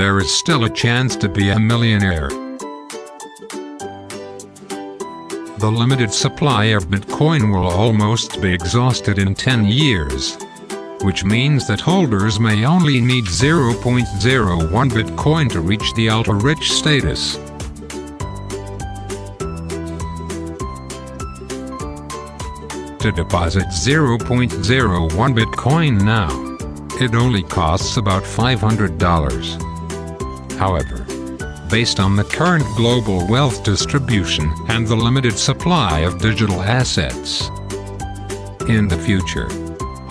there is still a chance to be a millionaire. The limited supply of Bitcoin will almost be exhausted in 10 years, which means that holders may only need 0.01 Bitcoin to reach the ultra-rich status. To deposit 0.01 Bitcoin now, it only costs about $500. However, based on the current global wealth distribution and the limited supply of digital assets, in the future,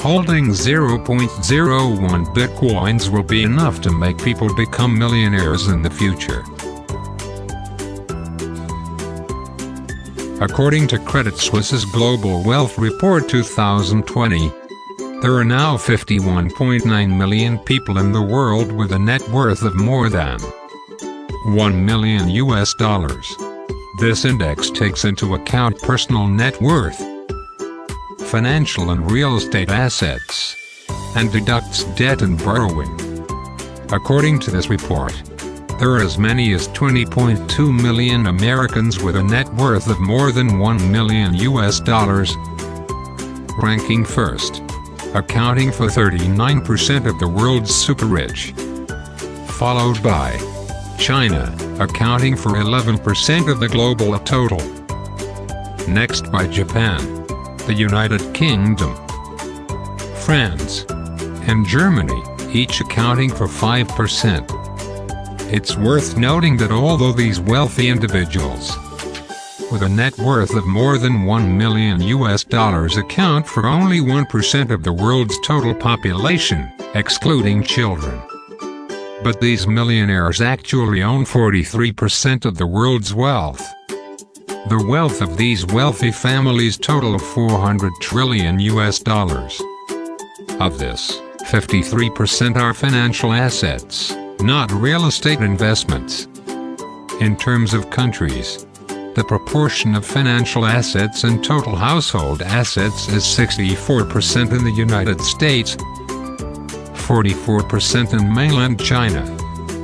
holding 0.01 Bitcoins will be enough to make people become millionaires in the future. According to Credit Suisse's Global Wealth Report 2020, there are now 51.9 million people in the world with a net worth of more than $1 million. This index takes into account personal net worth, financial and real estate assets, and deducts debt and borrowing. According to this report, there are as many as 20.2 million Americans with a net worth of more than $1 million, ranking first, accounting for 39% of the world's super-rich, followed by China, accounting for 11% of the global total. Next by Japan, the United Kingdom, France, and Germany, each accounting for 5%. It's worth noting that although these wealthy individuals with a net worth of more than $1 million account for only 1% of the world's total population, excluding children. But these millionaires actually own 43% of the world's wealth. The wealth of these wealthy families total of $400 trillion. Of this, 53% are financial assets, not real estate investments. In terms of countries, the proportion of financial assets and total household assets is 64% in the United States, 44% in mainland China,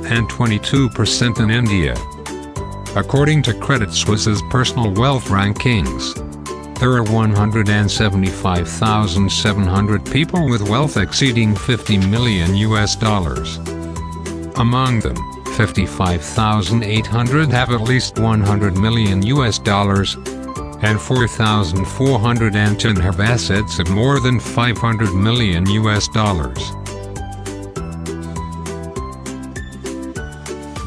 and 22% in India. According to Credit Suisse's personal wealth rankings, there are 175,700 people with wealth exceeding $50 million. Among them, 55,800 have at least $100 million, and 4,410 have assets of more than $500 million.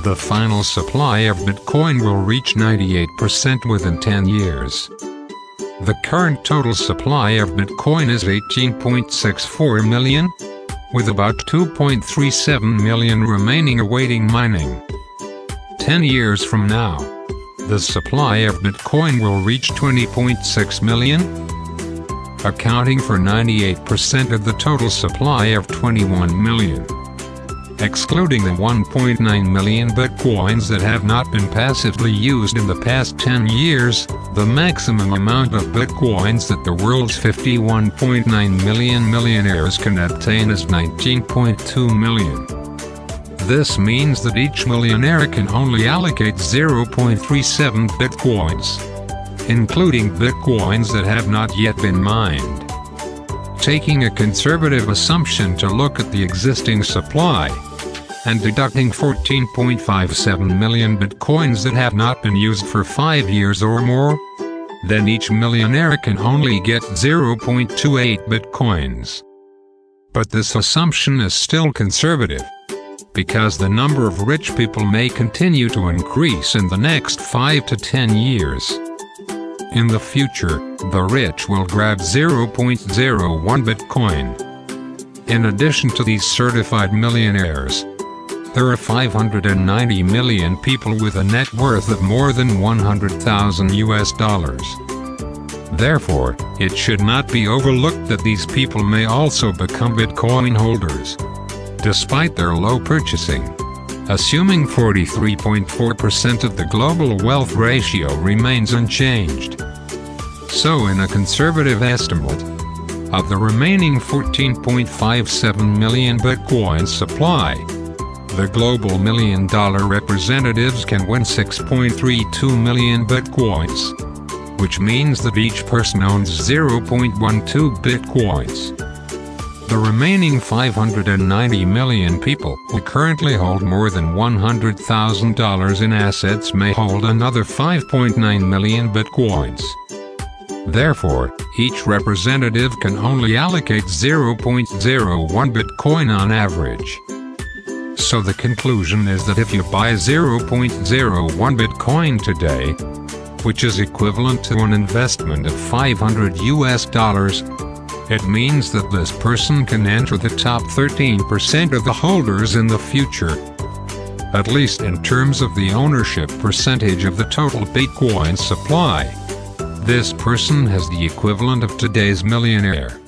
The final supply of Bitcoin will reach 98% within 10 years. The current total supply of Bitcoin is 18.64 million, with about 2.37 million remaining awaiting mining. 10 years from now, the supply of Bitcoin will reach 20.6 million, accounting for 98% of the total supply of 21 million. Excluding the 1.9 million Bitcoins that have not been passively used in the past 10 years, the maximum amount of Bitcoins that the world's 51.9 million millionaires can obtain is 19.2 million. This means that each millionaire can only allocate 0.37 Bitcoins, including Bitcoins that have not yet been mined. Taking a conservative assumption to look at the existing supply, and deducting 14.57 million Bitcoins that have not been used for 5 years or more, then each millionaire can only get 0.28 Bitcoins. But this assumption is still conservative, because the number of rich people may continue to increase in the next 5 to 10 years. In the future, the rich will grab 0.01 Bitcoin. In addition to these certified millionaires, there are 590 million people with a net worth of more than $100,000. Therefore, it should not be overlooked that these people may also become Bitcoin holders, despite their low purchasing. Assuming 43.4% of the global wealth ratio remains unchanged. So in a conservative estimate, of the remaining 14.57 million Bitcoin supply, The global $1 million representatives can win 6.32 million bitcoins, which means that each person owns 0.12 bitcoins. The remaining 590 million people who currently hold more than $100,000 in assets may hold another 5.9 million bitcoins. Therefore, each representative can only allocate 0.01 bitcoin on average. So the conclusion is that if you buy 0.01 bitcoin today, which is equivalent to an investment of $500, it means that this person can enter the top 13% of the holders in the future, at least in terms of the ownership percentage of the total Bitcoin supply. This person has the equivalent of today's millionaire.